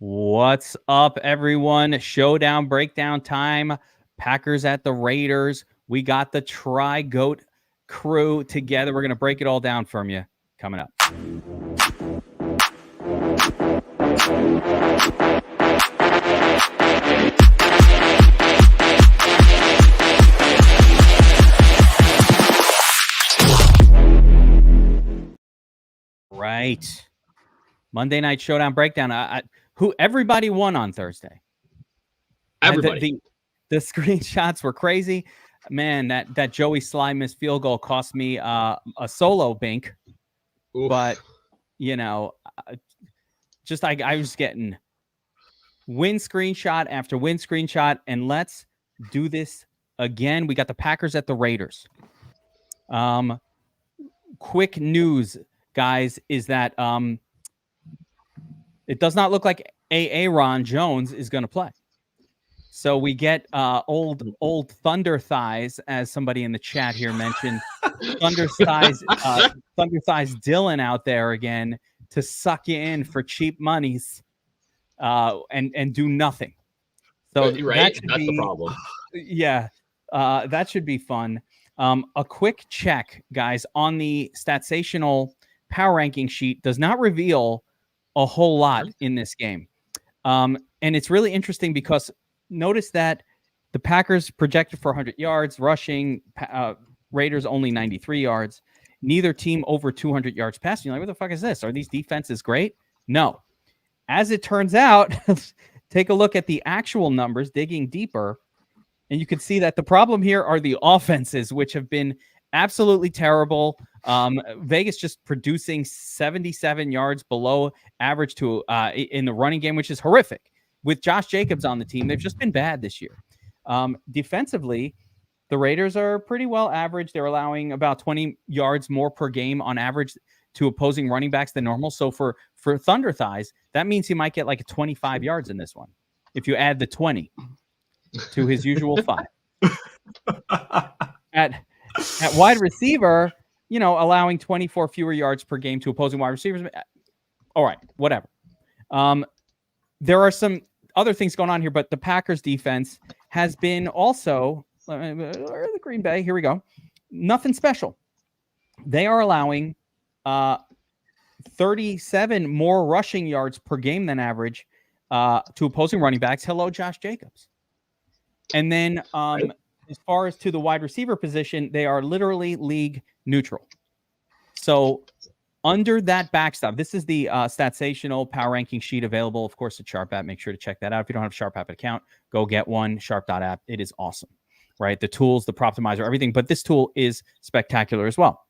What's up, everyone? Showdown breakdown time. Packers at the Raiders. We got the Tri-Goat crew together. We're going to break it all down from you coming up. Right. Monday Night Showdown breakdown. Everybody won on Thursday. Everybody. The screenshots were crazy. Man, that Joey Sly missed field goal cost me a solo bink. Oof. But, I was getting win screenshot after win screenshot. And let's do this again. We got the Packers at the Raiders. Quick news, guys, is that it does not look like Aaron Jones is going to play. So we get old Thunder Thighs, as somebody in the chat here mentioned, Thunder Thighs Dylan out there again to suck you in for cheap monies and do nothing. So right, that's the problem. Yeah, that should be fun. A quick check, guys, on the Statsational power ranking sheet does not reveal a whole lot in this game. And it's really interesting because notice that the Packers projected for 100 yards rushing, Raiders only 93 yards. Neither team over 200 yards passing. You're like, what the fuck is this? Are these defenses great? No. As it turns out, take a look at the actual numbers, digging deeper, and you can see that the problem here are the offenses, which have been absolutely terrible. Vegas just producing 77 yards below average to in the running game, which is horrific. With Josh Jacobs on the team, they've just been bad this year. Defensively, the Raiders are pretty well average. They're allowing about 20 yards more per game on average to opposing running backs than normal. So for Thunder Thighs, that means he might get like 25 yards in this one if you add the 20 to his usual 5. At wide receiver, allowing 24 fewer yards per game to opposing wide receivers. All right, whatever. There are some other things going on here, but the Packers defense has been also the Green Bay. Here we go. Nothing special. They are allowing 37 more rushing yards per game than average to opposing running backs. Hello, Josh Jacobs. And then as far as to the wide receiver position, they are literally league neutral. So under that backstop, this is the Statsational power ranking sheet available, of course, at Sharp App. Make sure to check that out. If you don't have a Sharp App account, go get one, sharp.app. It is awesome, right? The tools, the Proptimizer, everything. But this tool is spectacular as well.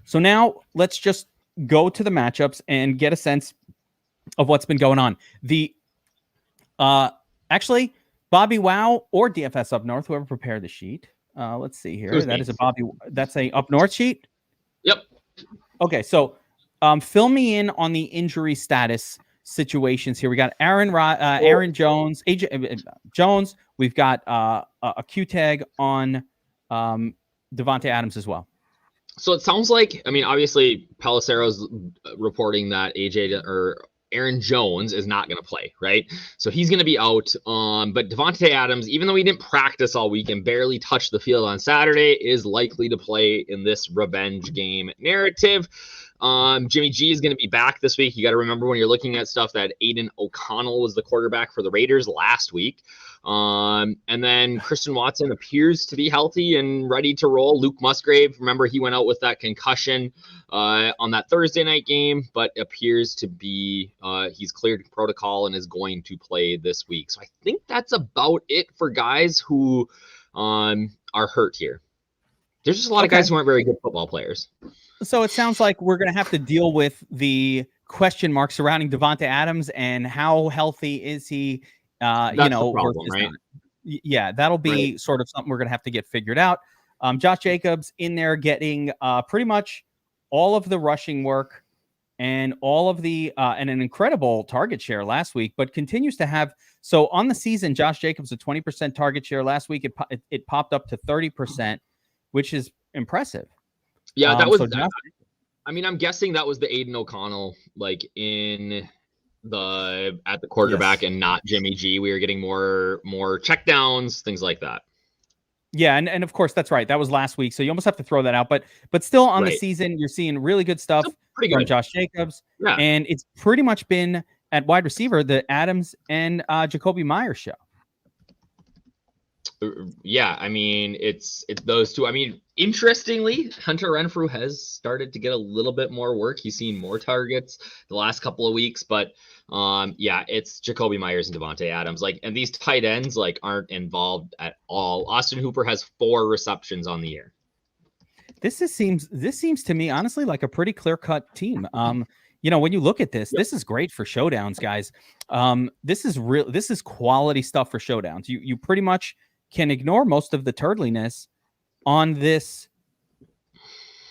So now let's just go to the matchups and get a sense of what's been going on. Actually, Bobbywow or DFS Up North, whoever prepared the sheet. Let's see here. That's a Up North sheet? Yep. Okay, so fill me in on the injury status situations here. We got Aaron Jones, AJ Jones. We've got a Q tag on Devontae Adams as well. So it sounds like, obviously Pelicero's reporting that Aaron Jones is not going to play, right? So he's going to be out. But Devontae Adams, even though he didn't practice all week and barely touched the field on Saturday, is likely to play in this revenge game narrative. Jimmy G is going to be back this week. You got to remember when you're looking at stuff that Aiden O'Connell was the quarterback for the Raiders last week. And then Christian Watson appears to be healthy and ready to roll. Luke Musgrave, remember, he went out with that concussion on that Thursday night game, but appears to be he's cleared protocol and is going to play this week. So I think that's about it for guys who are hurt here. There's just a lot of guys who aren't very good football players. So it sounds like we're going to have to deal with the question mark surrounding Devontae Adams and how healthy is he? That's the problem, right? Yeah, that'll be sort of something we're going to have to get figured out. Josh Jacobs in there getting pretty much all of the rushing work and all of the and an incredible target share last week, but continues to have. So on the season, Josh Jacobs a 20% target share. Last week it popped up to 30%, which is impressive. Yeah, that was. I'm guessing that was the Aiden O'Connell, like in the quarterback and not Jimmy G. We were getting more checkdowns, things like that. Yeah, and of course that's right. That was last week, so you almost have to throw that out. But still on the season, you're seeing really good stuff from Josh Jacobs, and it's pretty much been at wide receiver the Adams and Jacoby Myers show. Yeah, I mean it's those two. I mean, interestingly, Hunter Renfrew has started to get a little bit more work. He's seen more targets the last couple of weeks, but yeah, it's Jacoby Myers and Devontae Adams. And these tight ends aren't involved at all. Austin Hooper has 4 receptions on the year. This seems to me honestly like a pretty clear-cut team. When you look at this, this is great for showdowns, guys. This is quality stuff for showdowns. You pretty much can ignore most of the turdliness on this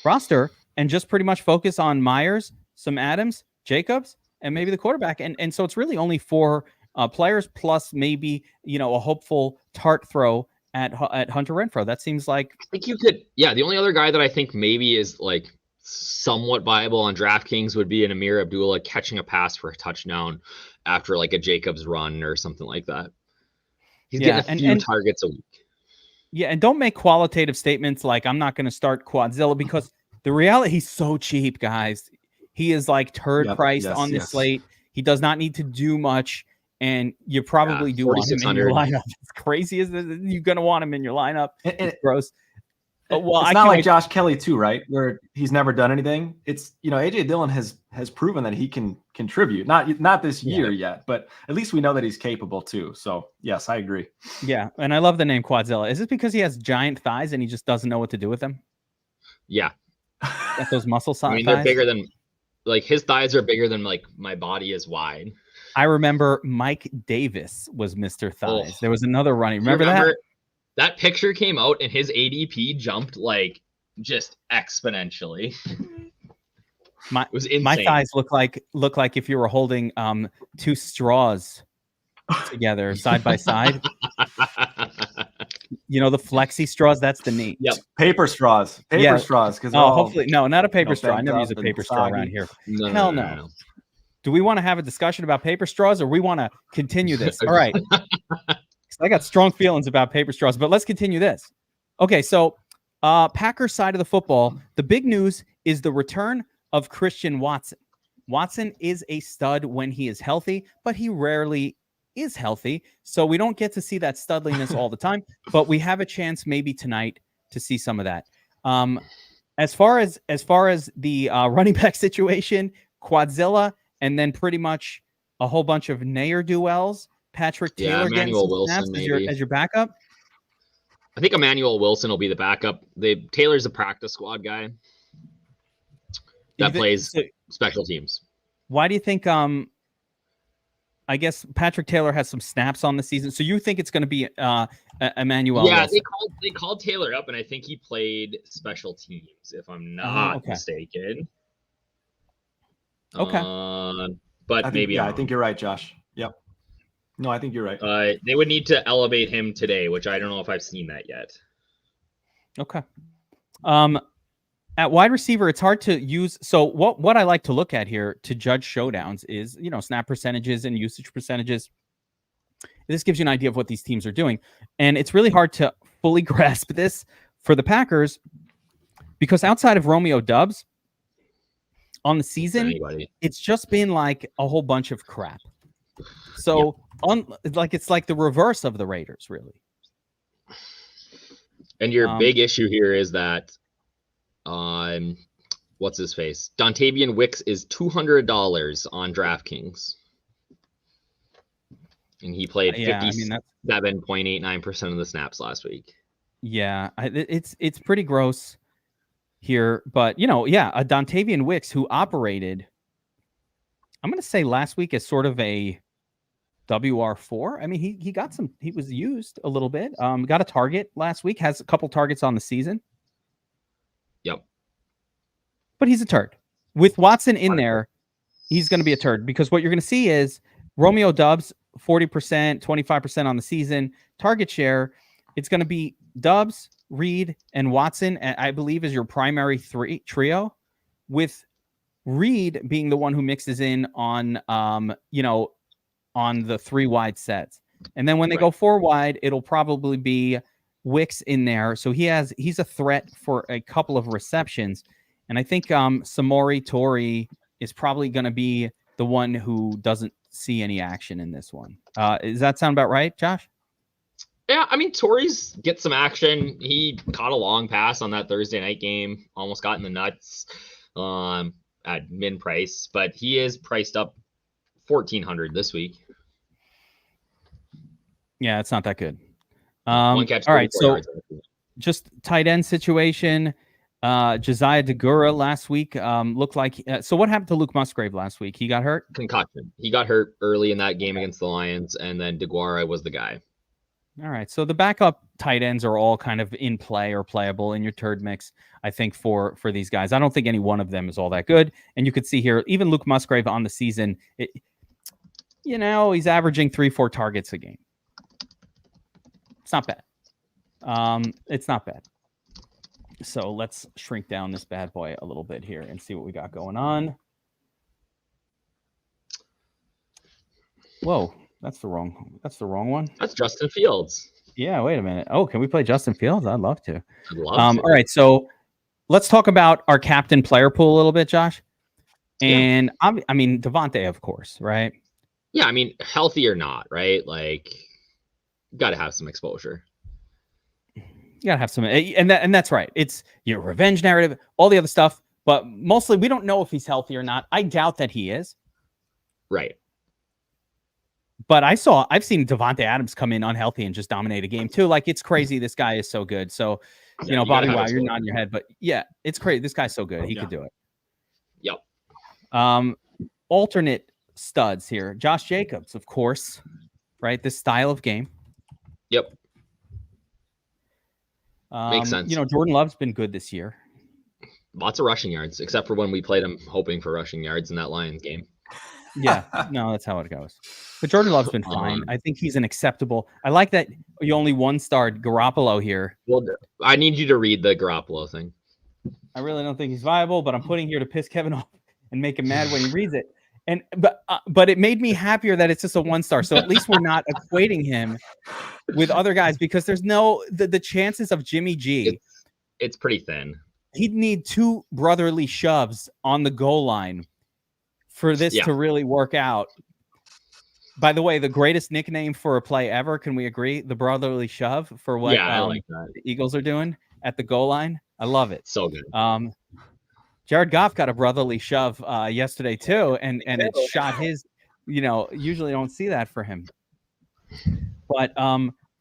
roster and just pretty much focus on Myers, some Adams, Jacobs, and maybe the quarterback. And so it's really only 4 players plus maybe, a hopeful tart throw at Hunter Renfrow. That seems like... I think you could... Yeah, the only other guy that I think maybe is somewhat viable on DraftKings would be an Amir Abdullah catching a pass for a touchdown after a Jacobs run or something like that. He's getting a few targets a week. Yeah, and don't make qualitative statements like I'm not going to start Quadzilla, because the reality, he's so cheap, guys. He is third priced on this slate. He does not need to do much, and you probably do want him in your lineup. As crazy as you're going to want him in your lineup. It's gross. Well, it's not like Josh Kelly too, right? Where he's never done anything. It's AJ Dillon has proven that he can contribute. Not this year yet, but at least we know that he's capable too. So yes, I agree. Yeah, and I love the name Quadzilla. Is this because he has giant thighs and he just doesn't know what to do with them? Yeah, got those muscle size. I mean, they're bigger than his thighs are bigger than my body is wide. I remember Mike Davis was Mr. Thighs. There was another running. Remember that? That picture came out and his ADP jumped just exponentially. It was insane. My thighs look like if you were holding 2 straws together side by side. The flexi straws, that's the knee. Yep. Paper straws. Straws. Hopefully. No, not a paper straw. I never use a paper straw around here. Hell no. Do we want to have a discussion about paper straws, or we want to continue this? All right. I got strong feelings about paper straws, but let's continue this. Okay, so Packers side of the football, the big news is the return of Christian Watson. Watson is a stud when he is healthy, but he rarely is healthy, so we don't get to see that studliness all the time, but we have a chance maybe tonight to see some of that. As far as the running back situation, Quadzilla, and then pretty much a whole bunch of ne'er-do-wells. Patrick Taylor Emmanuel Wilson as your backup. I think Emmanuel Wilson will be the backup. Taylor's a practice squad guy that plays special teams. Why do you think? I guess Patrick Taylor has some snaps on the season, so you think it's going to be Emmanuel? Yeah, Wilson. They called Taylor up, and I think he played special teams, if I'm not mistaken. Okay, but I think you're right, Josh. Yep. No, I think you're right. They would need to elevate him today, which I don't know if I've seen that yet. Okay. At wide receiver, it's hard to use. So what I like to look at here to judge showdowns is, snap percentages and usage percentages. This gives you an idea of what these teams are doing. And it's really hard to fully grasp this for the Packers because outside of Romeo Doubs on the season, it's just been like a whole bunch of crap. So it's like the reverse of the Raiders, really. And your big issue here is that, what's his face? Dontavian Wicks is $200 on DraftKings, and he played 57.89% of the snaps last week. Yeah, it's pretty gross here, but a Dontavian Wicks who operated, I'm going to say last week as sort of a WR4. I mean, he got some. He was used a little bit. Got a target last week. Has a couple targets on the season. Yep. But he's a turd. With Watson in there, he's going to be a turd because what you're going to see is Romeo Doubs 40%, 25% on the season target share. It's going to be Doubs, Reed, and Watson. I believe is your primary trio, with Reed being the one who mixes in on, on the 3 wide sets. And then when they go 4 wide, it'll probably be Wicks in there. So he's a threat for a couple of receptions. And I think Samori Toure is probably going to be the one who doesn't see any action in this one. Does that sound about right, Josh? Yeah, I mean, Torrey's get some action. He caught a long pass on that Thursday night game, almost got in the nuts at min price, but he is priced up $1,400 this week. Yeah, it's not that good. One catch, all right, so yards. just tight end situation. Josiah DeGura last week looked like. So what happened to Luke Musgrave last week? He got hurt? Concussion. He got hurt early in that game against the Lions, and then DeGuara was the guy. All right, so the backup tight ends are all kind of in play or playable in your turd mix, I think, for these guys. I don't think any one of them is all that good. And you could see here, even Luke Musgrave on the season, he's averaging 3-4 targets a game. It's not bad. It's not bad. So let's shrink down this bad boy a little bit here and see what we got going on. Whoa. That's the wrong one. That's Justin Fields. Yeah, wait a minute. Oh, can we play Justin Fields? I'd love to. I'd love to. All right, so let's talk about our captain player pool a little bit, Josh. And I mean, Devontae, of course, right? Yeah, I mean, healthy or not, right? Like, you got to have some exposure. You got to have some, and that's right. It's your revenge narrative, all the other stuff, but mostly we don't know if he's healthy or not. I doubt that he is. Right. But I've seen Devontae Adams come in unhealthy and just dominate a game too. Like, it's crazy. This guy is so good. So, Bobbywow, you're nodding your head, but yeah, it's crazy. This guy's so good. He could do it. Yep. Alternate studs here. Josh Jacobs, of course, right? This style of game. Yep. Makes sense. Jordan Love's been good this year. Lots of rushing yards, except for when we played him hoping for rushing yards in that Lions game. Yeah, no, that's how it goes. But Jordan Love's been fine. I think he's an acceptable. I like that you only 1-starred Garoppolo here. Well, I need you to read the Garoppolo thing. I really don't think he's viable, but I'm putting here to piss Kevin off and make him mad when he reads it. But it made me happier that it's just a 1-star. So at least we're not equating him with other guys, because there's the chances of Jimmy G. It's pretty thin. He'd need 2 brotherly shoves on the goal line for this to really work out. By the way, the greatest nickname for a play ever. Can we agree? The brotherly shove for what I like that. The Eagles are doing at the goal line. I love it. So good. Jared Goff got a brotherly shove yesterday too, and it shot his. Usually don't see that for him. But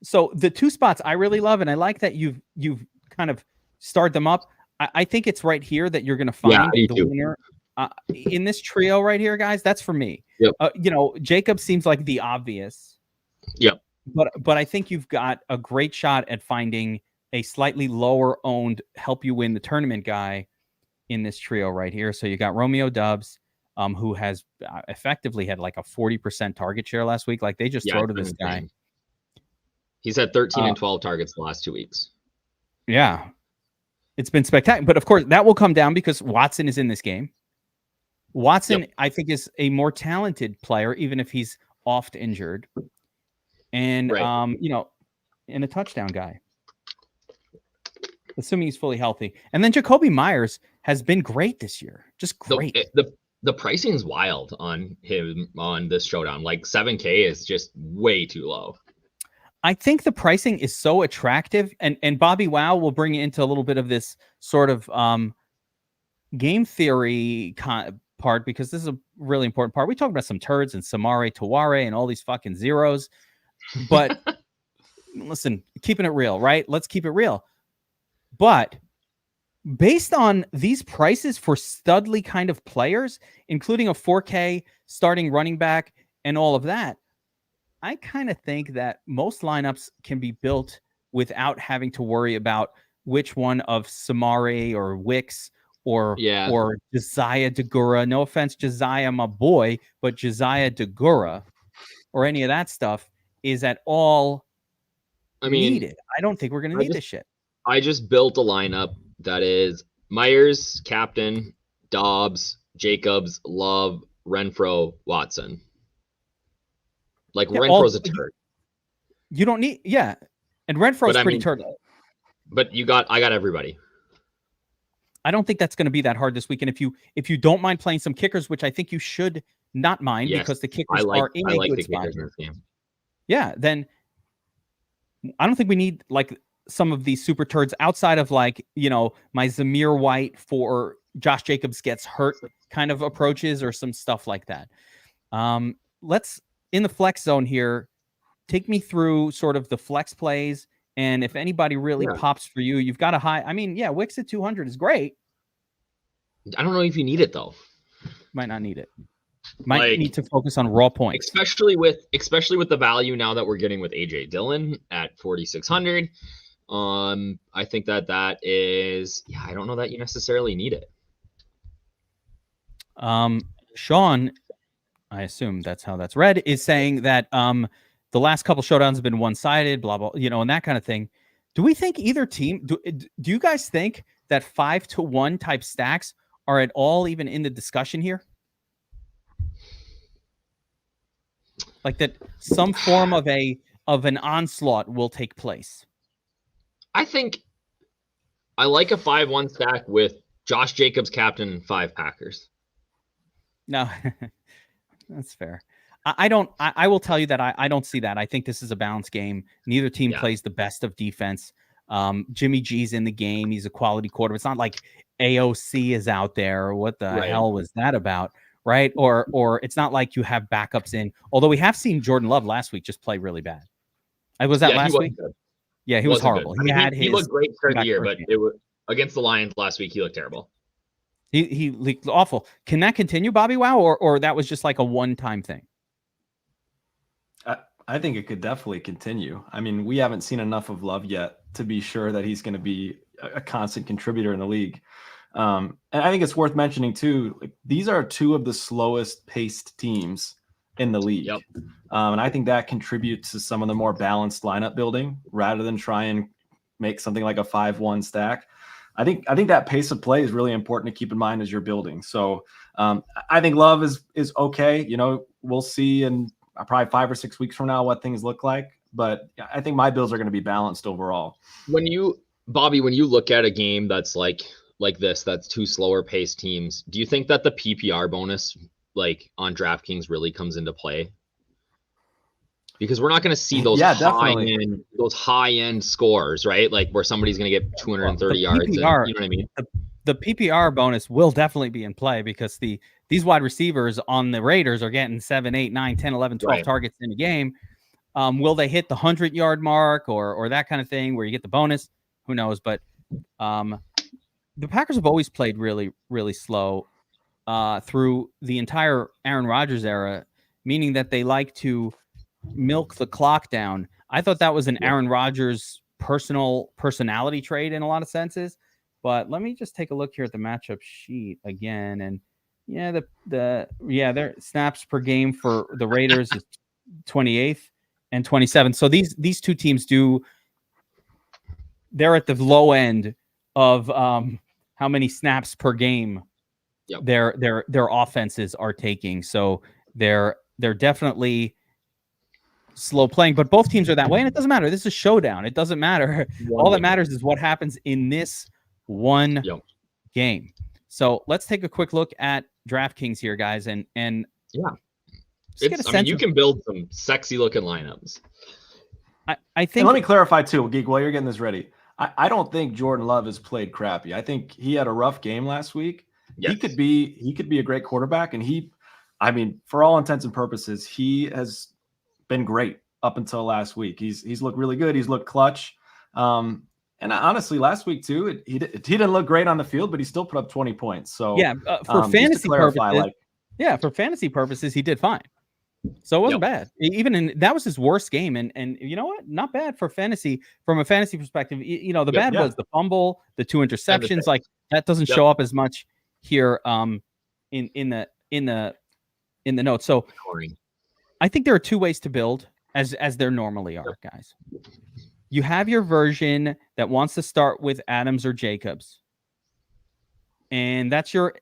so the 2 spots I really love, and I like that you've kind of starred them up. I think it's right here that you're going to find the winner. In this trio right here, guys, that's for me. Yep. Jacob seems like the obvious. Yep. But I think you've got a great shot at finding a slightly lower owned help you win the tournament guy in this trio right here. So you got Romeo Doubs, who has effectively had like a 40% target share last week. Like, they just throw to this guy. He's had 13 and 12 targets the last 2 weeks. Yeah. It's been spectacular. But of course, that will come down because Watson is in this game. Watson, I think, is a more talented player, even if he's oft injured. And, and a touchdown guy, assuming he's fully healthy. And then Jacoby Myers has been great this year. Just great. The pricing is wild on him on this showdown. Like, 7K is just way too low. I think the pricing is so attractive. And Bobbywow will bring into a little bit of this sort of game theory part, because this is a really important part. We talked about some turds and Samari Taware and all these fucking zeros, but listen, keeping it real, right? Let's keep it real. But based on these prices for studly kind of players, including a 4K starting running back and all of that, I kind of think that most lineups can be built without having to worry about which one of Samari or Wicks or Josiah DeGura. No offense, Josiah, my boy, but Josiah DeGura or any of that stuff is at all needed. I don't think we're going to need this shit. I just built a lineup that is Myers, captain, Dobbs, Jacobs, Love, Renfro, Watson. Like Renfro's a turd. You don't need, and Renfro's pretty turd. But I got everybody. I don't think that's going to be that hard this weekend. If you don't mind playing some kickers, which I think you should not mind, because the kickers are in a good spot. Yeah, then I don't think we need like some of these super turds outside of like, my Zamir White for Josh Jacobs gets hurt kind of approaches or some stuff like that. Let's, in the flex zone here, take me through sort of the flex plays. And if anybody really pops for you, you've got a high. I mean, Wicks at 200 is great. I don't know if you need it though. Might not need it. Might need to focus on raw points, especially with the value now that we're getting with AJ Dillon at 4,600. I think that is, I don't know that you necessarily need it. Sean, I assume that's how that's read, is saying that the last couple showdowns have been one-sided, blah blah, and that kind of thing. Do we think either team? Do you guys think that 5-to-1 type stacks are at all even in the discussion here? Like that some form of an onslaught will take place. I think I like a 5-1 stack with Josh Jacobs captain and 5 Packers. No, that's fair. I will tell you that I don't see that. I think this is a balanced game. Neither team plays the best of defense. Jimmy G's in the game. He's a quality quarterback. It's not like AOC is out there. What the hell was that about? Right? Or it's not like you have backups in. Although we have seen Jordan Love last week just play really bad. Was that last week? Good. Yeah, he was horrible. He looked great for the year, but it was against the Lions last week. He looked terrible. He looked awful. Can that continue, Bobbywow, or that was just like a one-time thing? I think it could definitely continue. I mean, we haven't seen enough of Love yet to be sure that he's going to be a constant contributor in the league. And I think it's worth mentioning too, like, these are 2 of the slowest paced teams in the league. Yep. And I think that contributes to some of the more balanced lineup building rather than try and make something like a 5-1 stack. I think that pace of play is really important to keep in mind as you're building. So I think Love is okay. We'll see in probably 5 or 6 weeks from now what things look like. But I think my builds are going to be balanced overall. Bobby, when you look at a game that's like this, that's 2 slower paced teams, do you think that the PPR bonus like on DraftKings really comes into play? Because we're not going to see those high end scores, right? Like where somebody's going to get 230 yards. You know what I mean? The PPR bonus will definitely be in play because these wide receivers on the Raiders are getting 7, 8, 9, 10, 11, 12 targets in a game. Will they hit the 100-yard mark or that kind of thing where you get the bonus? Who knows? But the Packers have always played really, really slow through the entire Aaron Rodgers era, meaning that they like to milk the clock down. I thought that was an Aaron Rodgers personality trait in a lot of senses. But let me just take a look here at the matchup sheet again. And their snaps per game for the Raiders is 28th and 27th. So these 2 teams they're at the low end of how many snaps per game their offenses are taking. So they're definitely slow playing, but both teams are that way, and it doesn't matter. This is a showdown. It doesn't matter. All that matters is what happens in this one game. So let's take a quick look at DraftKings here, guys, and you can build some sexy looking lineups. I think. And let me clarify too, Geek, while you're getting this ready. I don't think Jordan Love has played crappy. I think he had a rough game last week. Yes. He could be a great quarterback, and for all intents and purposes, he has been great up until last week. He's looked really good. He's looked clutch. And honestly, last week too, he didn't look great on the field, but he still put up 20 points. So for fantasy purposes, for fantasy purposes, he did fine. So it wasn't bad. Even that was his worst game, and you know what? Not bad for fantasy from a fantasy perspective. The bad was the fumble, the 2 interceptions. Like that doesn't show up as much here in the notes. So I think there are 2 ways to build as there normally are, guys. You have your version that wants to start with Adams or Jacobs. And that's your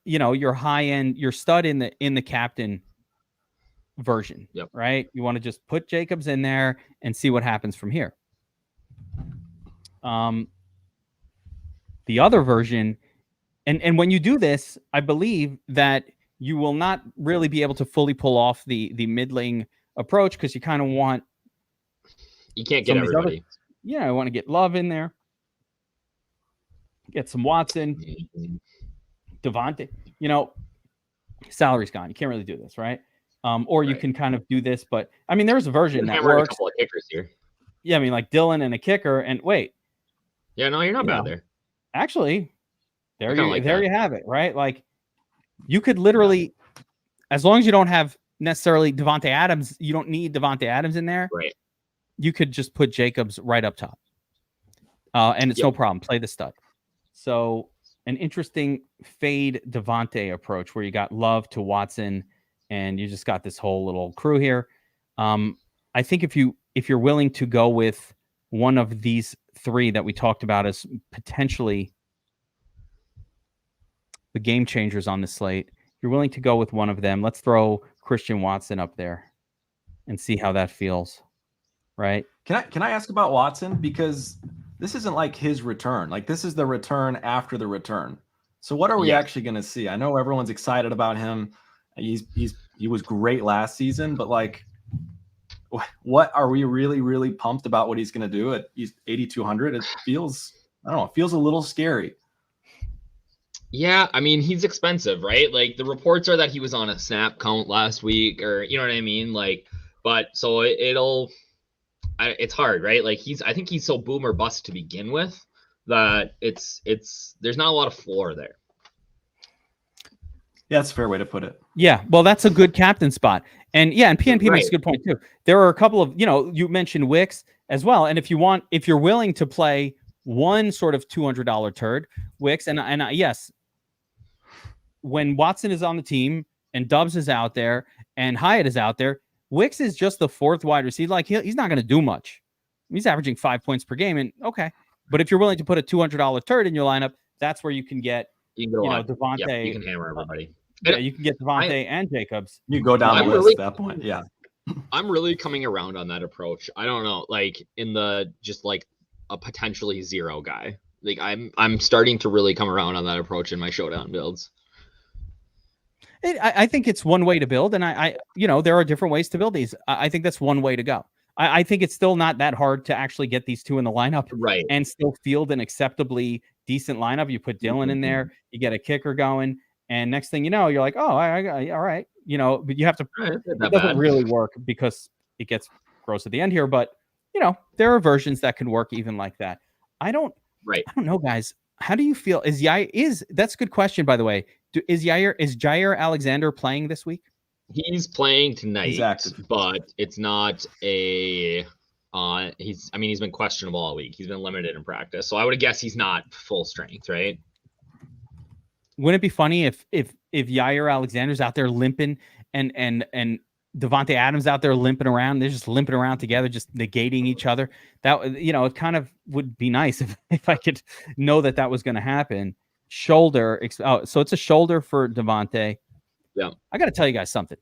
high end, your stud in the captain version. Yep. Right. You want to just put Jacobs in there and see what happens from here. The other version, and when you do this, I believe that you will not really be able to fully pull off the middling approach, because you kind of want, you can't get everybody. I want to get Love in there, get some Watson, Devontae. Salary's gone. You can't really do this, right? Or you can kind of do this, but I mean, there's a version that works. A couple of kickers here. Yeah, I mean, like Dylan and a kicker, and wait. Yeah, no, you're not bad there. Actually, there you have it, right? Like, you could literally, as long as you don't have necessarily Devontae Adams, you don't need Devontae Adams in there. Right. You could just put Jacobs right up top. And it's no problem. Play the stud. So an interesting fade Devontae approach where you got Love to Watson, and you just got this whole little crew here. I think if you're willing to go with one of these three that we talked about as potentially the game changers on the slate, you're willing to go with one of them. Let's throw Christian Watson up there and see how that feels. Right? Can I ask about Watson? Because this isn't like his return. Like, this is the return after the return. So what are we actually going to see? I know everyone's excited about him. He was great last season, but like, what are we really, really pumped about what he's going to do at 8,200? It feels, I don't know, it feels a little scary. Yeah, I mean, he's expensive, right? Like, the reports are that he was on a snap count last week, or you know what I mean? Like, but so it's hard, right? Like, I think he's so boom or bust to begin with that there's not a lot of floor there. Yeah, that's a fair way to put it. Yeah, well, that's a good captain spot. And yeah, and PNP makes a good point too. There are a couple of, you mentioned Wicks as well. And if you're willing to play one sort of $200 turd, Wicks, and yes, when Watson is on the team and Dubs is out there and Hyatt is out there, Wicks is just the fourth wide receiver. Like, he's not going to do much. He's averaging 5 points per game, and okay. But if you're willing to put a $200 turd in your lineup, that's where you can get, Devontae. Yep, you can hammer everybody. Yeah, you can get Devontae and Jacobs. You go down the list at that point. Yeah. I'm really coming around on that approach. I don't know, like, in the just like a potentially zero guy. Like, I'm starting to really come around on that approach in my showdown builds. I think it's one way to build, and I there are different ways to build these. I think that's one way to go. I think it's still not that hard to actually get these two in the lineup, right, and still field an acceptably decent lineup. You put Dylan in there, you get a kicker going, and next thing you know, you're like, oh, all right, but you have to. It doesn't really work because it gets gross at the end here, but there are versions that can work even like that. I don't know, guys. How do you feel? That's a good question, by the way. Is Jair Alexander playing this week? He's playing tonight, exactly. But it's not a. He's been questionable all week. He's been limited in practice, so I would guess he's not full strength, right? Wouldn't it be funny if Jair Alexander's out there limping and Devontae Adams out there limping around? They're just limping around together, just negating each other. That it kind of would be nice if I could know that was going to happen. Shoulder. So it's a shoulder for Devontae. Yeah. I got to tell you guys something.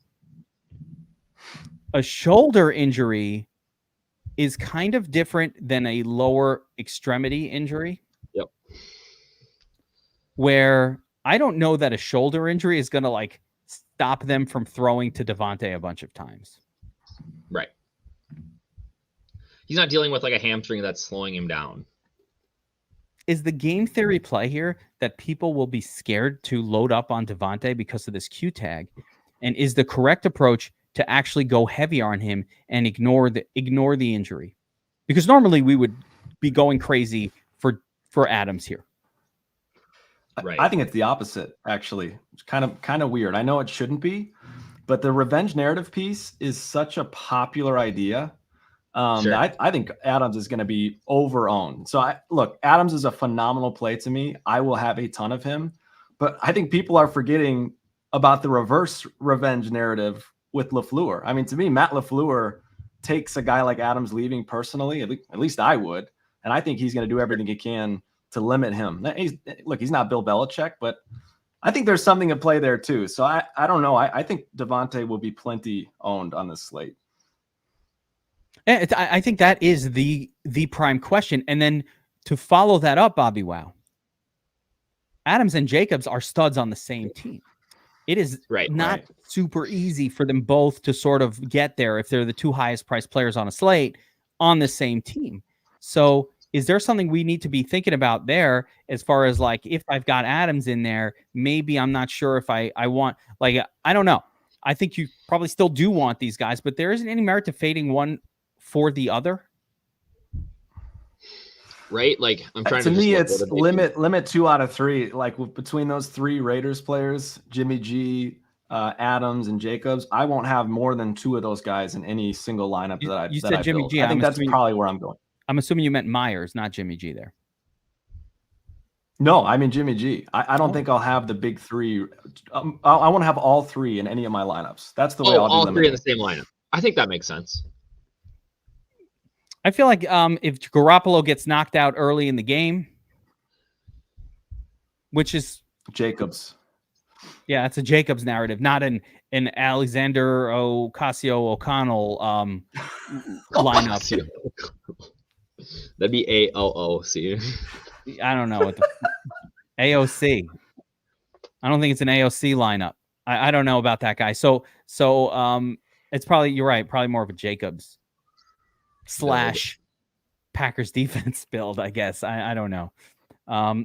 A shoulder injury is kind of different than a lower extremity injury. Yep. Where I don't know that a shoulder injury is going to like stop them from throwing to Devontae a bunch of times. Right. He's not dealing with like a hamstring that's slowing him down. Is the game theory play here that people will be scared to load up on Devontae because of this Q tag? And is the correct approach to actually go heavier on him and ignore the injury? Because normally we would be going crazy for Adams here. Right. I think it's the opposite, actually. It's kind of weird. I know it shouldn't be, but the revenge narrative piece is such a popular idea. Sure. I think Adams is going to be over-owned. So Adams is a phenomenal play to me. I will have a ton of him, but I think people are forgetting about the reverse revenge narrative with LaFleur. I mean, to me, Matt LaFleur takes a guy like Adams leaving personally. At least I would. And I think he's going to do everything he can to limit him. He's not Bill Belichick, but I think there's something at play there too. So I don't know. I think Devontae will be plenty owned on this slate. I think that is the prime question. And then to follow that up, Bobbywow, Adams and Jacobs are studs on the same team. It is not super easy for them both to sort of get there if they're the two highest priced players on a slate on the same team. So is there something we need to be thinking about there as far as like, if I've got Adams in there, maybe I'm not sure if I want, like, I don't know. I think you probably still do want these guys, but there isn't any merit to fading one for the other. Right? Like I'm trying to me, it's limit 2 out of 3. Like between those 3 Raiders players, Jimmy G, Adams, and Jacobs, I won't have more than 2 of those guys in any single lineup you said Jimmy build. G. I think that's probably where I'm going. I'm assuming you meant Myers, not Jimmy G there. No, I mean Jimmy G. I don't think I'll have the big 3. I want to have all 3 in any of my lineups. That's the way I'll do all them. 3 in the same lineup. I think that makes sense. I feel like if Garoppolo gets knocked out early in the game, which is Jacobs. Yeah, it's a Jacobs narrative, not an Alexander Ocasio-O'Connell lineup. That'd be AOC. I don't know what the AOC. I don't think it's an AOC lineup. I don't know about that guy. So it's probably, you're right, probably more of a Jacobs / Packers defense build, I guess. I don't know.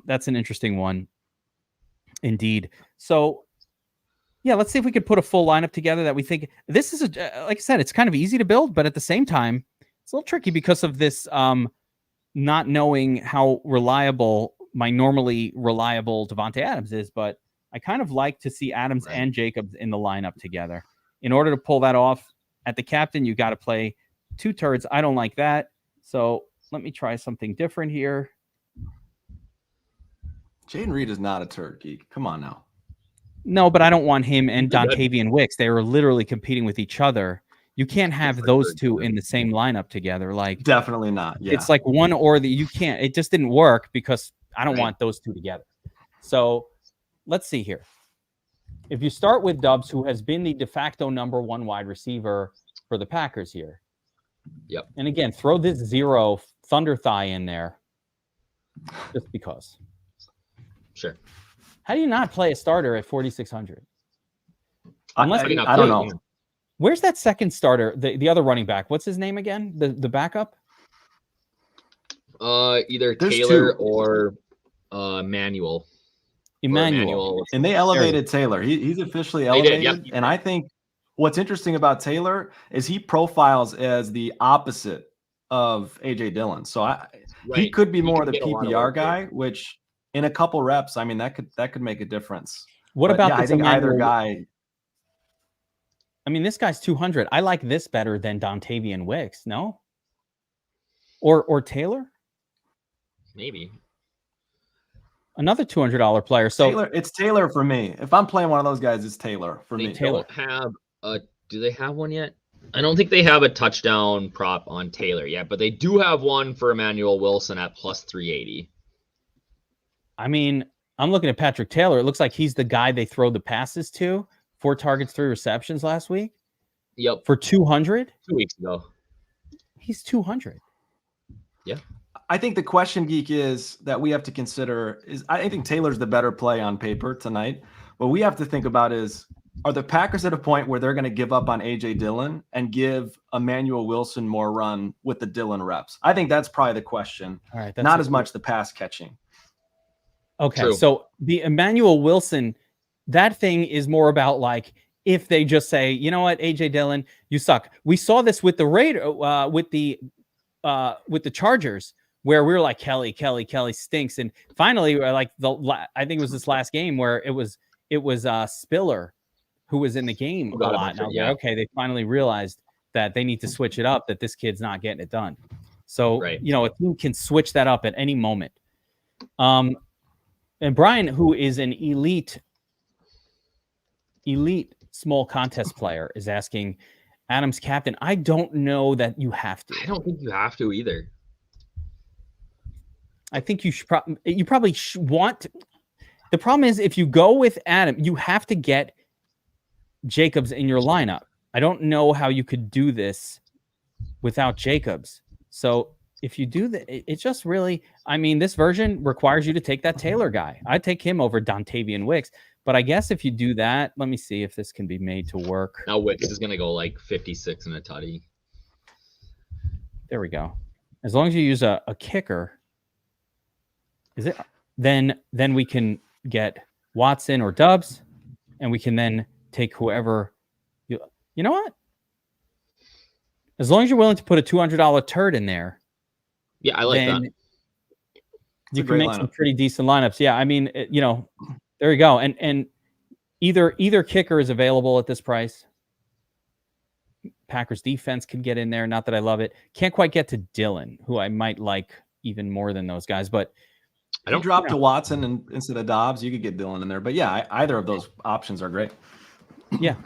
That's an interesting one indeed. So yeah, let's see if we could put a full lineup together that we think this is like I said, it's kind of easy to build, but at the same time, it's a little tricky because of this not knowing how reliable my normally reliable Devontae Adams is. But I kind of like to see Adams and Jacobs in the lineup together. In order to pull that off at the captain, you got to play 2 turds. I don't like that. So let me try something different here. Jaden Reed is not a turd, Geek. Come on now. No, but I don't want him and Dontavian Wicks. They were literally competing with each other. You can't have those 2 in the same lineup together. Like, definitely not. Yeah. It's like one or the, you can't. It just didn't work because I don't want those 2 together. So let's see here. If you start with Dubs, who has been the de facto number 1 wide receiver for the Packers here. Yep. And again, throw this 0 Thunder Thigh in there just because. Sure. How do you not play a starter at 4,600? I don't know. Where's that second starter? The other running back. What's his name again? The backup? Either Taylor or Emmanuel. Emmanuel. And they elevated Taylor. He's officially elevated. Yep. And I think what's interesting about Taylor is he profiles as the opposite of AJ Dillon. So he could be more of the PPR guy, which in a couple reps, I mean, that could make a difference. What about I think either guy? I mean, this guy's 200. I like this better than Dontavian Wicks. No, or Taylor. Maybe another $200 player. So it's Taylor for me. If I'm playing one of those guys, it's Taylor for me. Taylor have do they have one yet? I don't think they have a touchdown prop on Taylor yet, but they do have one for Emmanuel Wilson at plus 380. I mean, I'm looking at Patrick Taylor. It looks like he's the guy they throw the passes to. 4 targets, 3 receptions last week. Yep. For 200? 2 weeks ago. He's 200. Yeah. I think the question, Geek, is that we have to consider is I think Taylor's the better play on paper tonight. What we have to think about is, are the Packers at a point where they're going to give up on A.J. Dillon and give Emmanuel Wilson more run with the Dillon reps? I think that's probably the question. All right, not as much the pass catching. Okay, True. So the Emmanuel Wilson, that thing is more about like if they just say, you know what, A.J. Dillon, you suck. We saw this with the with the Chargers, where we were like, Kelly stinks, and finally, like I think it was this last game where it was Spiller who was in the game a lot. And I was like, okay, they finally realized that they need to switch it up, that this kid's not getting it done. So, you know, a team can switch that up at any moment. And Brian, who is an elite small contest player, is asking Adam's captain. I don't know that you have to. I don't think you have to either. I think you should. You probably want. The problem is if you go with Adam, you have to get Jacobs in your lineup. I don't know how you could do this without Jacobs. So if you do that, it just really, I mean, this version requires you to take that Taylor guy. I'd take him over Dontavian Wicks. But I guess if you do that, let me see if this can be made to work. Now Wicks is going to go like 56 and a tutty. There we go. As long as you use a kicker, is it? Then we can get Watson or Dubs, and we can then take whoever. You know what? As long as you're willing to put a $200 turd in there. Yeah, I like that. You can make some pretty decent lineups. Yeah, I mean, there you go. And either kicker is available at this price. Packers defense can get in there. Not that I love it. Can't quite get to Dylan, who I might like even more than those guys. But I don't drop to Watson and instead of Dobbs, you could get Dylan in there. But yeah, either of those options are great. Yeah.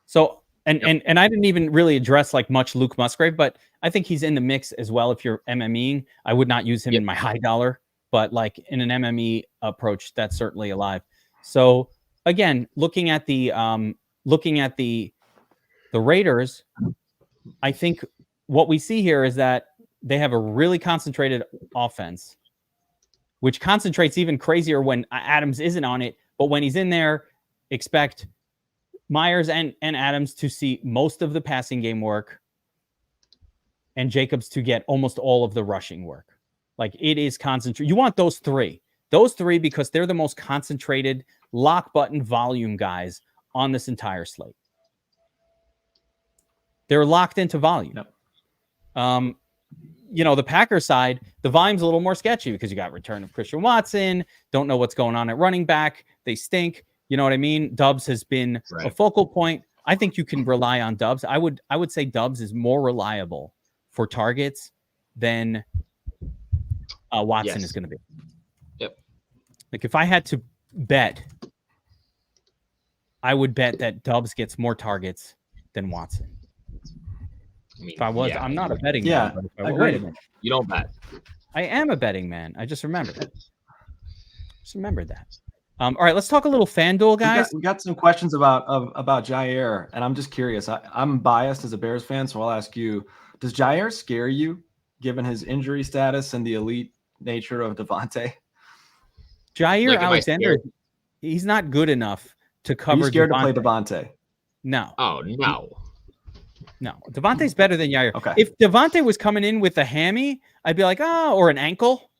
So and I didn't even really address like much Luke Musgrave, but I think he's in the mix as well. If you're MMEing, I would not use him in my high dollar, but like in an MME approach, that's certainly alive. So again, looking at the Raiders, I think what we see here is that they have a really concentrated offense, which concentrates even crazier when Adams isn't on it. But when he's in there, expect Myers and Adams to see most of the passing game work and Jacobs to get almost all of the rushing work. Like it is concentrated. You want those three because they're the most concentrated lock button volume guys on this entire slate. They're locked into volume. Yep. The Packers side, the volume's a little more sketchy because you got return of Christian Watson. Don't know what's going on at running back. They stink. You know what I mean? Dubs has been a focal point. I think you can rely on Dubs. I would say Dubs is more reliable for targets than Watson is going to be. Yep. Like if I had to bet, I would bet that Dubs gets more targets than Watson. I mean, if I was, I'm not a betting man. But agree. You don't bet. I am a betting man. I just remembered it. That. All right, let's talk a little FanDuel, guys. We got some questions about Jair, and I'm just curious. I'm biased as a Bears fan, so I'll ask you: does Jair scare you, given his injury status and the elite nature of Devontae? Jair Alexander, he's not good enough to cover. Are you scared to play Devontae? No. Oh no. No, Devontae's better than Jair. Okay. If Devontae was coming in with a hammy, I'd be like, or an ankle,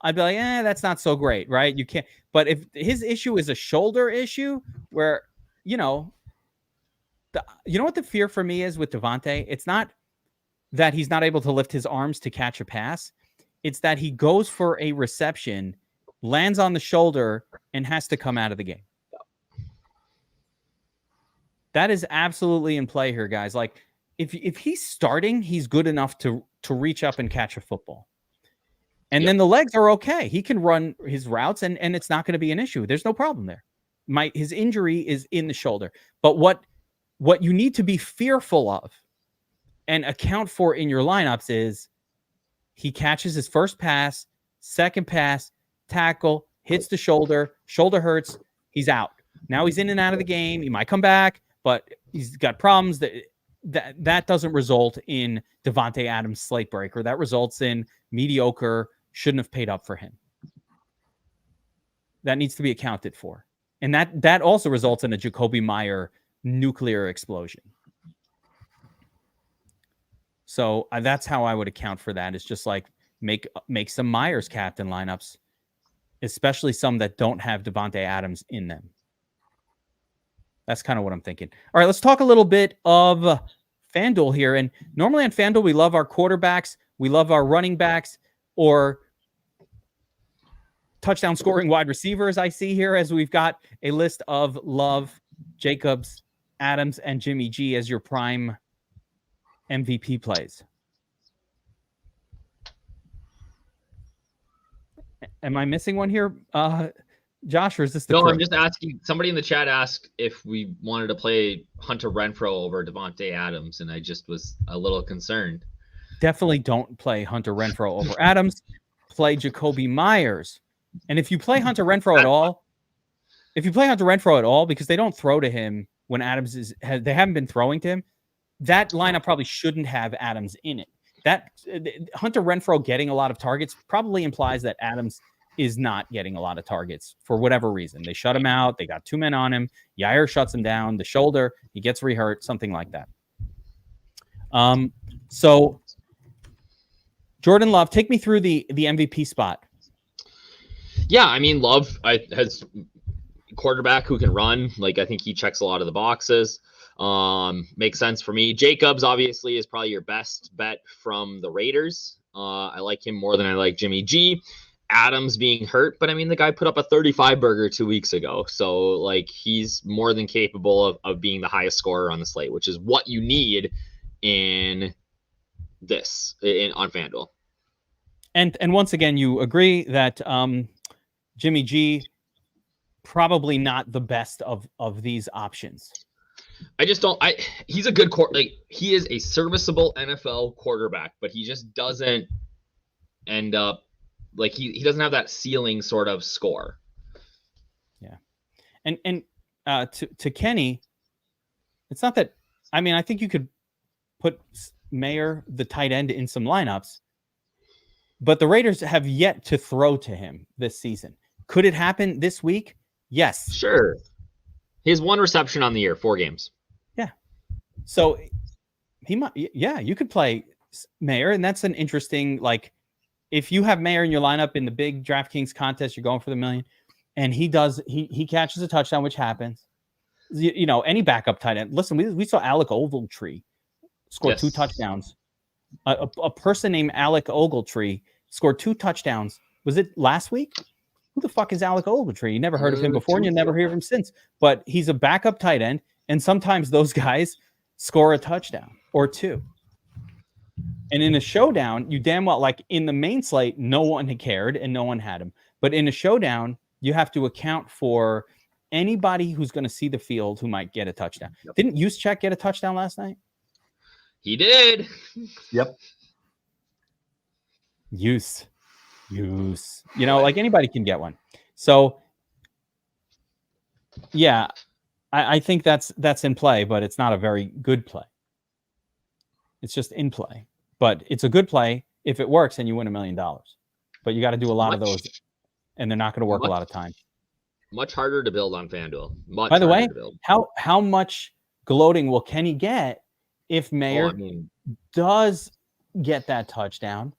I'd be like, that's not so great, right? You can't. But if his issue is a shoulder issue, where you know what the fear for me is with Devontae, it's not that he's not able to lift his arms to catch a pass. It's that he goes for a reception, lands on the shoulder, and has to come out of the game. That is absolutely in play here, guys. Like, if he's starting, he's good enough to reach up and catch a football. And then the legs are okay. He can run his routes, and it's not going to be an issue. There's no problem there. His injury is in the shoulder. But what you need to be fearful of and account for in your lineups is he catches his first pass, second pass, tackle, hits the shoulder hurts, he's out. Now he's in and out of the game. He might come back, but he's got problems. That doesn't result in Devontae Adams slate breaker. That results in mediocre, shouldn't have paid up for him. That needs to be accounted for. And that also results in a Jacoby Meyer nuclear explosion. So that's how I would account for that. It's just like make some Myers captain lineups, especially some that don't have Devontae Adams in them. That's kind of what I'm thinking. All right, let's talk a little bit of FanDuel here. And normally on FanDuel, we love our quarterbacks, we love our running backs, or touchdown scoring wide receivers. I see here as we've got a list of Love, Jacobs, Adams, and Jimmy G as your prime MVP plays. Am I missing one here, Josh, or is this the crew? I'm just asking. Somebody in the chat asked if we wanted to play Hunter Renfrow over Devontae Adams, and I just was a little concerned. Definitely don't play Hunter Renfrow over Adams. Play Jacoby Myers. And if you play Hunter Renfrow at all, If you play Hunter Renfrow at all, because they don't throw to him when Adams they haven't been throwing to him, that lineup probably shouldn't have Adams in it. That Hunter Renfrow getting a lot of targets probably implies that Adams is not getting a lot of targets for whatever reason. They shut him out. They got 2 men on him. Yair shuts him down. The shoulder, he gets rehurt, something like that. So Jordan Love, take me through the MVP spot. Yeah, I mean, Love has quarterback who can run. Like, I think he checks a lot of the boxes. Makes sense for me. Jacobs obviously is probably your best bet from the Raiders. I like him more than I like Jimmy G. Adams being hurt, but I mean, the guy put up a 35 burger 2 weeks ago. So like, he's more than capable of being the highest scorer on the slate, which is what you need on FanDuel. And once again, you agree that Jimmy G probably not the best of these options. I just don't. He's a good he is a serviceable NFL quarterback, but he just doesn't end up like he doesn't have that ceiling sort of score. Yeah, and to Kenny, it's not that. I mean, I think you could put Mayer, the tight end, in some lineups, but the Raiders have yet to throw to him this season. Could it happen this week? Yes, sure. He has 1 reception on the year, 4 games. Yeah. So he might, you could play Mayer, and that's an interesting, like, if you have Mayer in your lineup in the big DraftKings contest, you're going for the million, and he catches a touchdown, which happens. You know, any backup tight end. Listen, we saw Alec Ogletree score 2 touchdowns. A person named Alec Ogletree scored 2 touchdowns. Was it last week? Who the fuck is Alec Ogletree? You never heard of him before, and you never hear of him since. But he's a backup tight end, and sometimes those guys score a touchdown or 2. And in a showdown, you damn well, like in the main slate, no one had cared and no one had him. But in a showdown, you have to account for anybody who's going to see the field who might get a touchdown. Yep. Didn't Juszczyk get a touchdown last night? He did. Yep. Use. You know, like anybody can get one. So, yeah, I think that's in play, but it's not a very good play. It's just in play. But it's a good play if it works and you win $1 million. But you got to do a lot of those, and they're not going to work a lot of times. Much harder to build on FanDuel. By the way, how much gloating will Kenny get if Mayer does get that touchdown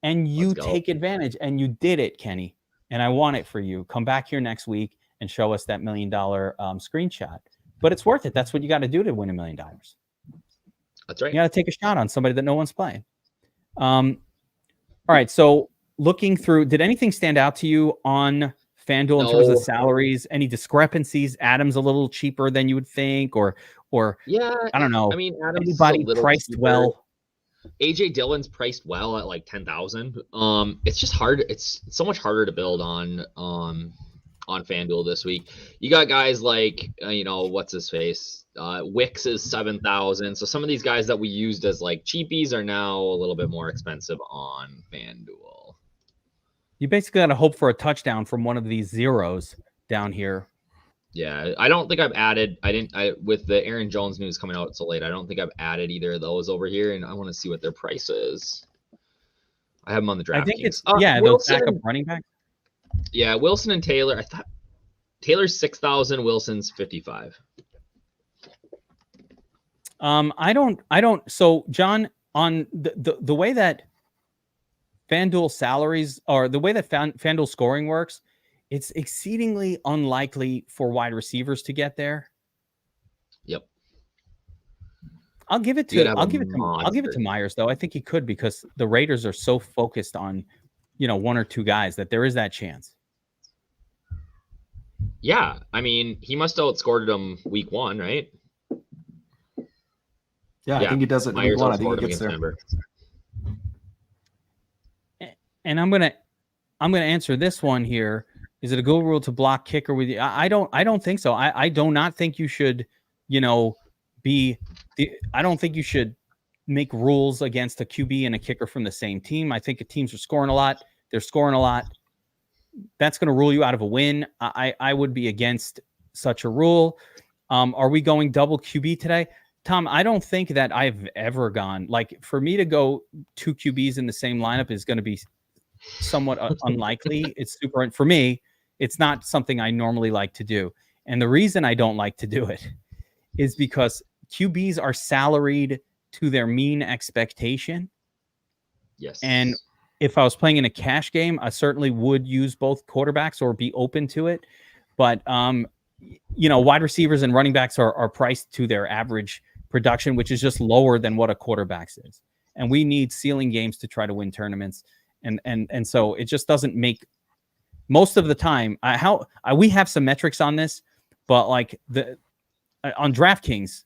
and you take advantage? And you did it, Kenny. And I want it for you. Come back here next week and show us that $1 million screenshot. But it's worth it. That's what you got to do to win $1 million. That's right. You got to take a shot on somebody that no one's playing. All right. So looking through, did anything stand out to you on FanDuel in terms of salaries? Any discrepancies? Adams a little cheaper than you would think, or yeah, I don't know. I mean, Adams anybody priced cheaper. Well. AJ Dillon's priced well at like 10,000. It's just hard. It's so much harder to build on FanDuel this week. You got guys like what's his face? Wicks is 7,000. So some of these guys that we used as like cheapies are now a little bit more expensive on FanDuel. You basically got to hope for a touchdown from one of these zeros down here. Yeah, I don't think I've added. With the Aaron Jones news coming out so late, I don't think I've added either of those over here, and I want to see what their price is. I have them on the DraftKings. I think it's those backup running backs. Yeah, Wilson and Taylor. I thought Taylor's 6,000, Wilson's 55. I don't. So John, on the way that FanDuel salaries or the way that FanDuel scoring works, it's exceedingly unlikely for wide receivers to get there. Yep. I'll give it to Myers though. I think he could, because the Raiders are so focused on, 1 or 2 guys that there is that chance. Yeah, I mean, he must have outscored them week 1, right? Yeah, I think he does it week 1. I think he gets there. Denver. And I'm gonna answer this one here. Is it a good rule to block kicker with you? I don't think so. I do not think you should, I don't think you should make rules against a QB and a kicker from the same team. I think the teams are scoring a lot. They're scoring a lot. that's going to rule you out of a win. I would be against such a rule. Are we going double QB today? Tom, I don't think that I've ever gone, like, for me to go 2 QBs in the same lineup is going to be somewhat unlikely. It's super, for me, it's not something I normally like to do. And the reason I don't like to do it is because QBs are salaried to their mean expectation. Yes. And if I was playing in a cash game, I certainly would use both quarterbacks or be open to it. But, wide receivers and running backs are priced to their average production, which is just lower than what a quarterback's is. And we need ceiling games to try to win tournaments. And so it just doesn't make, most of the time, we have some metrics on this, but like on DraftKings,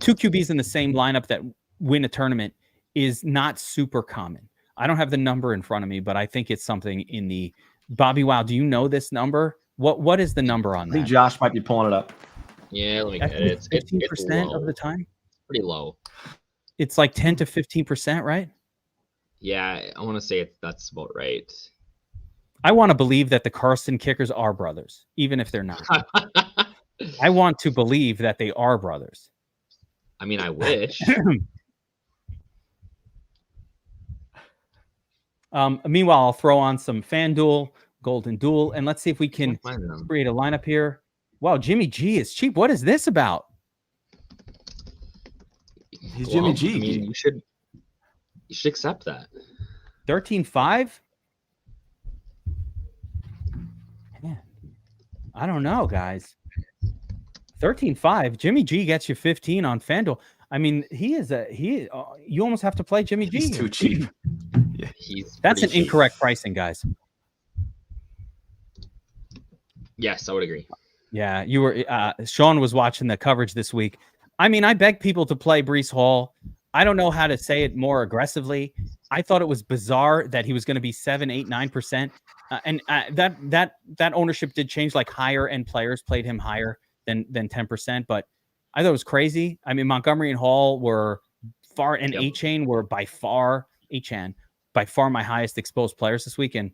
2 QBs in the same lineup that win a tournament is not super common. I don't have the number in front of me, but I think it's something in the Bobbywow. Do you know this number? What is the number on that? I think Josh might be pulling it up. Yeah, let me get it. It's 15% of the time. Pretty low. It's like 10 to 15%, right? Yeah, I want to say that's about right. I want to believe that the Carson kickers are brothers, even if they're not. I want to believe that they are brothers. I mean, I wish. Meanwhile, I'll throw on some FanDuel, Golden Duel, and let's see if we can create a lineup here. Wow, Jimmy G is cheap. What is this about? He's Jimmy G. I mean, you should accept that. 13.5? Man, I don't know, guys. 13.5. Jimmy G gets you 15 on FanDuel. I mean, you almost have to play Jimmy G. He's too cheap. Yeah, that's an incorrect pricing, guys. Yes, I would agree. Yeah, you were. Sean was watching the coverage this week. I mean, I beg people to play Breece Hall. I don't know how to say it more aggressively. I thought it was bizarre that he was going to be 7, 8, 9%, and that ownership did change. Like higher end players played him higher than 10%, but I thought it was crazy. I mean, Montgomery and Hall were far, and A-Chain were by far my highest exposed players this week, and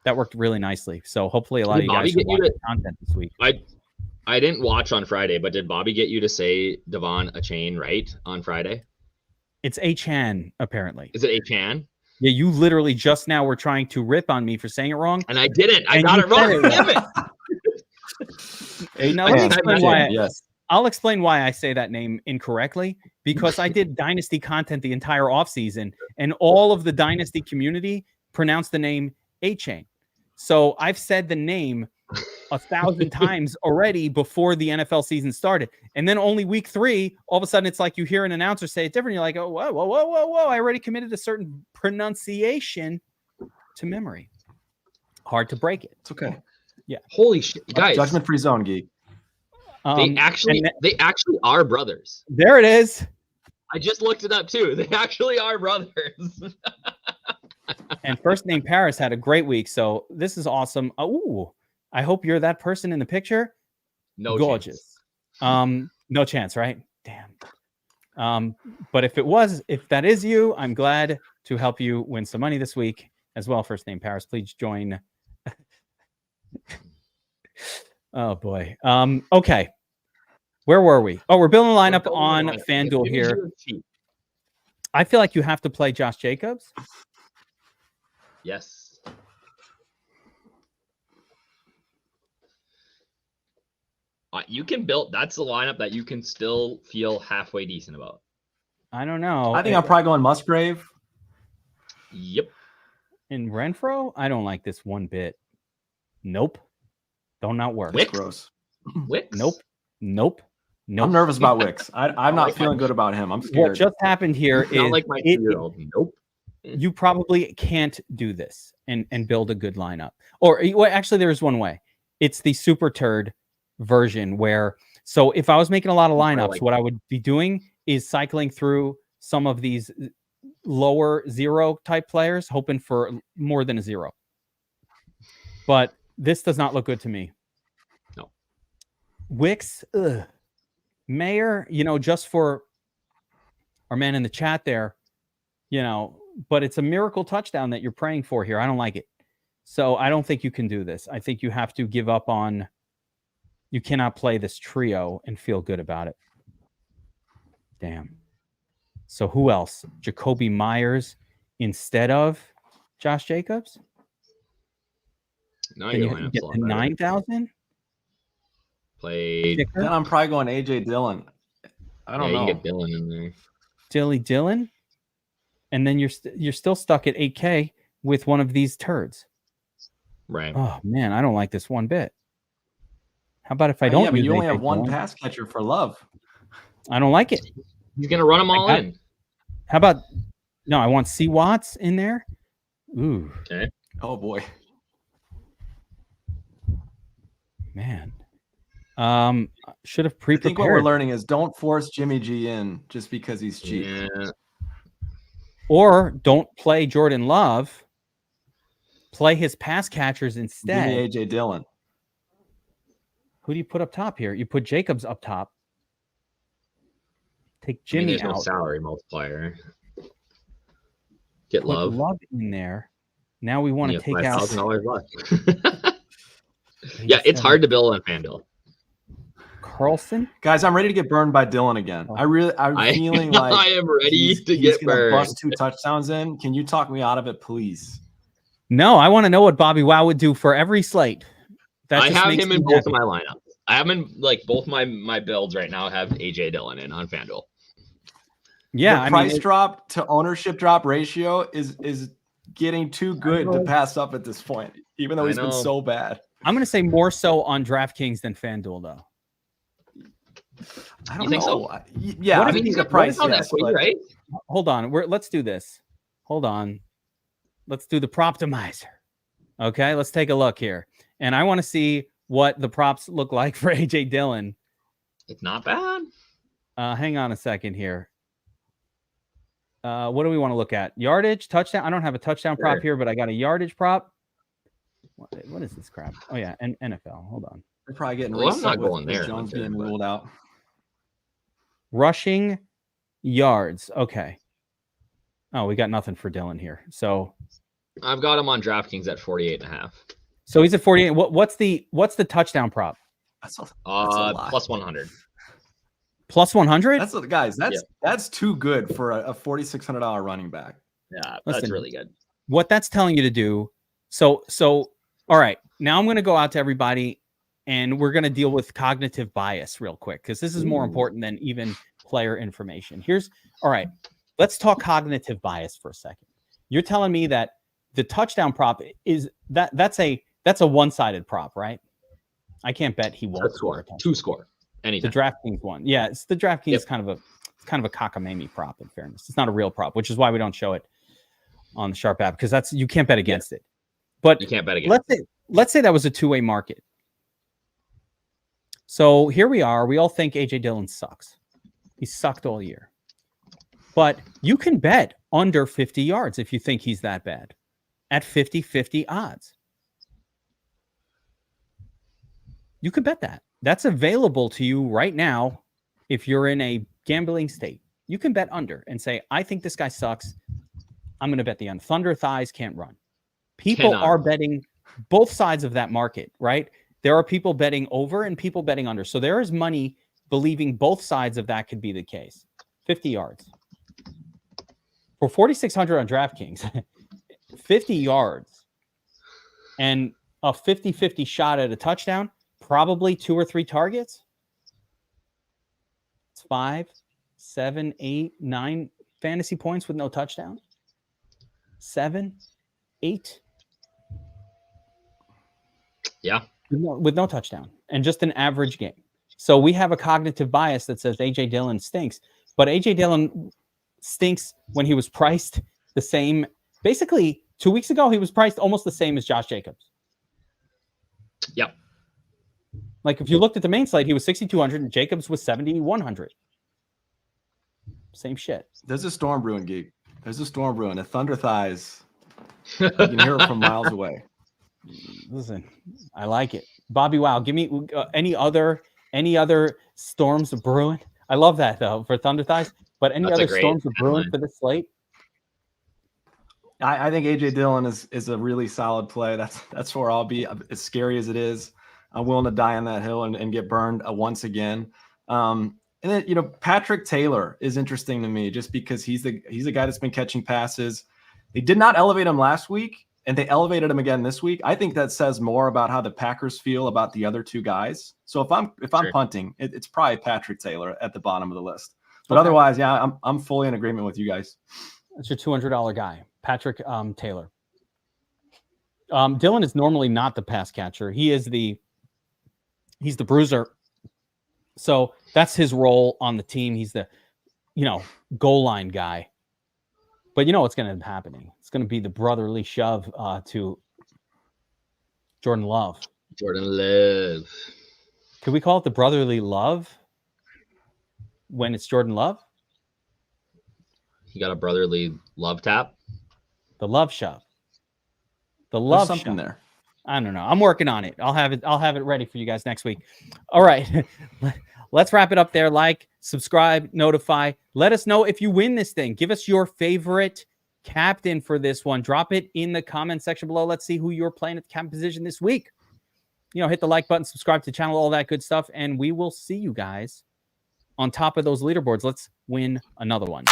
that worked really nicely. So hopefully a lot of you guys watch content this week. I didn't watch on Friday, but did Bobby get you to say Devon a chain right on Friday? It's A-Chan, apparently. Is it A-Chan? Yeah, you literally just now were trying to rip on me for saying it wrong. And I didn't. I got it wrong. Damn it. Now, I'll explain why I say that name incorrectly, because I did Dynasty content the entire offseason, and all of the Dynasty community pronounced the name A-Chain. So I've said the name 1,000 times already before the NFL season started. And then only week 3, all of a sudden it's like you hear an announcer say it different. You're like, oh, whoa. I already committed a certain pronunciation to memory. Hard to break it. It's okay. Yeah. Holy shit, guys. Judgment-free zone, Geek. They actually are brothers. There it is. I just looked it up too. They actually are brothers. And First Name Paris had a great week, so this is awesome. Oh, I hope you're that person in the picture. No, gorgeous. Chance. No chance, right? Damn. But if that is you, I'm glad to help you win some money this week as well. First Name Paris, please join. Oh boy. Okay. Where were we? Oh, we're building a lineup on FanDuel here. I feel like you have to play Josh Jacobs. Yes. You can build. That's the lineup that you can still feel halfway decent about. I don't know. I think I'm probably going Musgrave. Yep. In Renfro, I don't like this one bit. Nope. Don't not work. Wicks? Gross. Wicks? Nope. I'm nervous about Wicks. I'm not feeling good about him. I'm scared. What just happened here is not like my 2-year-old. Nope. You probably can't do this and build a good lineup. Or well, actually, there's one way. It's the super turd version where, so if I was making a lot of lineups, what I would be doing is cycling through some of these lower 0 type players, hoping for more than a 0. But this does not look good to me. No. Wicks, Mayer, just for our man in the chat there, but it's a miracle touchdown that you're praying for here. I don't like it. So I don't think you can do this. I think you have to give up on. You cannot play this trio and feel good about it. Damn. So who else? Jacoby Myers instead of Josh Jacobs? No, Can your you lineup's get a lot to better. 9,000? Played. Then I'm probably going AJ Dillon. I don't know. You can get Dillon in there. Dilly Dillon? And then you're still stuck at 8K with one of these turds. Right. Oh, man, I don't like this one bit. How about if I don't Yeah, but use you only AJ have one Dillon? pass catcher for Love. I don't like it. He's going to run them all in. How about no, I want C. Watts in there. Ooh. Okay. Oh, boy. Man. Should have I pre-prepared. think what we're learning is don't force Jimmy G in just because he's cheap. Yeah. Or don't play Jordan Love. Play his pass catchers instead. Give me AJ Dillon. Who do you put up top here? You put Jacobs up top. Take I mean, Jimmy there's no out. salary multiplier. Get Put Love. Love in there. Now we want to take out $5,000 left. Yeah, it's hard to build on FanDuel. Carlson. Guys, I'm ready to get burned by Dillon again. I'm feeling like I am ready he's to get gonna burned. bust 2 touchdowns in. Can you talk me out of it, please? No, I want to know what Bobbywow would do for every slate. I just have makes him me in both happy. of my lineups. I have him in like both my builds right now have AJ Dillon in on FanDuel. Yeah, the price drop to ownership drop ratio is getting too good to pass up at this point, even though he's been so bad. I'm going to say more so on DraftKings than FanDuel, though. I don't think know. so? Yeah, I mean, he's a price, yes, but right? Hold on. Let's do this. Hold on. Let's do the Proptimizer. Okay, let's take a look here. And I want to see what the props look like for AJ Dillon. It's not bad. Hang on a second here. What do we want to look at? Yardage, touchdown. I don't have a touchdown prop here, but I got a yardage prop. What is this crap? Oh, yeah, and NFL. Hold on. They're probably getting Well, I'm reset not with going there. Jones being ruled out. Rushing yards. Okay. Oh, we got nothing for Dillon here. So I've got him on DraftKings at 48.5. So he's at 48. What's the touchdown prop? That's a lot. Plus 100. Plus 100? That's too good for a $4,600 running back. Yeah, Listen, that's really good. What that's telling you to do. So all right. Now I'm going to go out to everybody and we're going to deal with cognitive bias real quick because this is more important than even player information. All right. Let's talk cognitive bias for a second. You're telling me that the touchdown prop is that's a one-sided prop, right? I can't bet he won't score. 2 score. Anytime. The DraftKings one. Yeah, it's the DraftKings kind of a cockamamie prop in fairness. It's not a real prop, which is why we don't show it on the Sharp app because you can't bet against it. But you can't bet against let's say that was a two-way market. So here we are. We all think AJ Dillon sucks. He sucked all year. But you can bet under 50 yards if you think he's that bad at 50-50 odds. You could bet that. That's available to you right now if you're in a gambling state. You can bet under and say, I think this guy sucks. I'm going to bet the under. Thunder thighs can't run. People are betting both sides of that market, right? There are people betting over and people betting under. So there is money believing both sides of that could be the case. 50 yards. For 4,600 on DraftKings, 50 yards and a 50-50 shot at a touchdown, probably 2 or 3 targets. It's 5, 7, 8, 9 fantasy points with no touchdown. 7, 8. Yeah. With no touchdown and just an average game. So we have a cognitive bias that says AJ Dillon stinks, but AJ Dillon stinks when he was priced the same. Basically, 2 weeks ago, he was priced almost the same as Josh Jacobs. Yep. Like if you looked at the main slate, he was 6,200 and Jacobs was 7,100. Same shit. There's a storm brewing, Geek. There's a storm brewing. The Thunder thighs. You can hear it from miles away. Listen, I like it. Bobbywow, give me any other storms brewing. I love that though for Thunder thighs. But any other storms brewing for this slate? I think AJ Dillon is a really solid play. That's where I'll be. As scary as it is, I'm willing to die on that hill and get burned once again. And then, Patrick Taylor is interesting to me just because he's a guy that's been catching passes. They did not elevate him last week, and they elevated him again this week. I think that says more about how the Packers feel about the other two guys. So if I'm punting, it's probably Patrick Taylor at the bottom of the list. But otherwise, yeah, I'm fully in agreement with you guys. That's your $200 guy, Patrick Taylor. Dillon is normally not the pass catcher. He's the bruiser. So that's his role on the team. He's the, goal line guy. But what's going to end up happening? It's going to be the brotherly shove to Jordan Love. Jordan Love. Could we call it the brotherly love when it's Jordan Love? He got a brotherly love tap. The love shove. The love There's something shove. there. I don't know. I'm working on it. I'll have it ready for you guys next week. All right. Let's wrap it up there. Like, subscribe, notify. Let us know if you win this thing. Give us your favorite captain for this one. Drop it in the comment section below. Let's see who you're playing at the captain position this week. Hit the like button, subscribe to the channel, all that good stuff. And we will see you guys on top of those leaderboards. Let's win another one.